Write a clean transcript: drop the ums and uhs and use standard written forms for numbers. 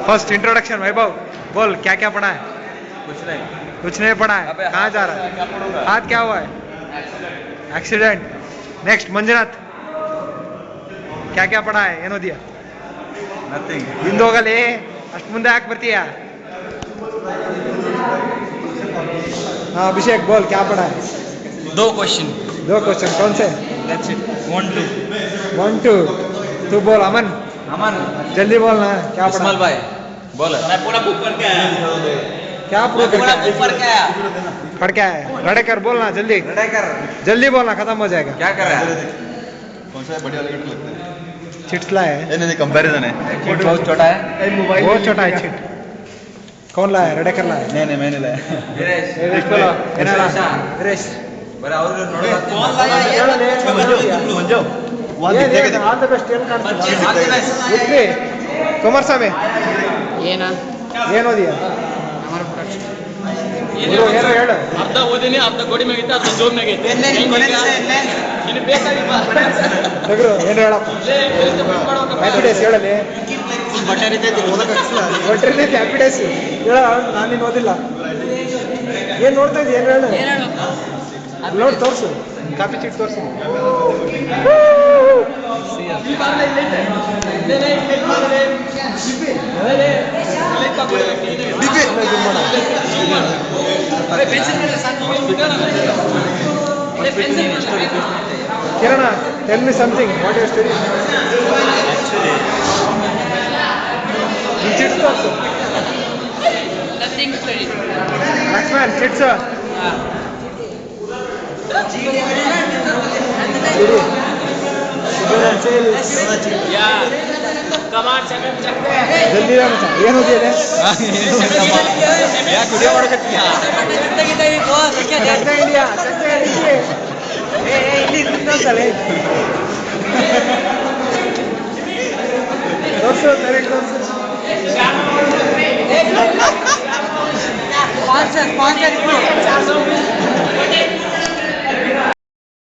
First introduction वैभव, बोल क्या क्या पढ़ा है? कुछ नहीं पढ़ा है। कहाँ जा रहा है? हाथ क्या हुआ है? एक्सीडेंट। नेक्स्ट मंजुनाथ, क्या क्या पढ़ा है? ಏನೋ ದಿಯಾ ನಥಿಂಗ್. ಹಿಂದೆ ಹೋಗಲೇ, ಅಷ್ಟು ಮುಂದೆ ಯಾಕೆ ಬರ್ತೀಯಾ? हाँ अभिषेक बोल क्या पढ़ा है? 2 क्वेश्चन. दो क्वेश्चन कौन से? That's it. 1 2. 1 2 तू बोल अमन, अमन. जल्दी बोलना क्या पढ़ा? इस्माइल भाई बोल. मैं पूरा बुक पढ़ के आया. क्या प्रूव पूरा बुक पढ़ के आया. पढ़ क्या है? रडेकर बोलना जल्दी, रडेकर जल्दी बोलना, खत्म हो जाएगा। क्या कर रहा है? कौन सा बढ़िया लगता है? चिट्स लाया है, ये नहीं कंपैरिजन है. बहुत छोटा है. बहुत छोटा है चिट। कौन लाया है? रडेकर लाया है। नहीं मैंने लाया. वीरेश बोलो, ಏನಾರ? वीरेश ಬರೀ ಅವರು ನೋಡೋದು. मंजो ಆಲ್ ದ ಬೆಸ್ಟ್. ಏನು ಕಾಣಿಸ್ತಿಲ್ಲ ಕುಮಾರಸ್ವಾಮಿ, ಏನು ಓದಿಯಾ? ಏನೋ ಹೇಳು. ಅರ್ಧ ಓದಿನಿ, ಅರ್ಧ ಗೋಡಿ ಮ್ಯಾಗೈತೆ, ಅರ್ಧ ಜೋಬ್ ಮ್ಯಾಗೈತೆ. ಇನ್ನು ಬೇಕಾಗಿಲ್ಲ. ತೆಗ್ರು ಏನು ಹೇಳಪ್ಪ? ಹ್ಯಾಪಿ ಡೇಸ್ ಹೇಳಲಿ. ಒಟ್ಟರೆ ಹ್ಯಾಪಿ ಡೇಸ್ ಹೇಳ. ನಾನು ನೀನು ಓದಿಲ್ಲ. ಏನು ನೋಡ್ತಾ ಇದ್ದೀಯ? ಏನು ಹೇಳು. ನೋಡಿ ತೋರಿಸು, ಕಾಪಿ ಚೀಟ್ ತೋರಿಸು. Kiran, tell me something. What your study? Chits ತೋರಿಸು. ಲಕ್ಷ್ಮಣ್ ಚಿಟ್ಸ್. ಜಲ್ದಿ ಏನು ಓದಿದೆ? ತೋರಿಸು, ಡೈರೆಕ್ಟ್ ತೋರಿಸು. ಸ್ಪಾನ್ಸರ್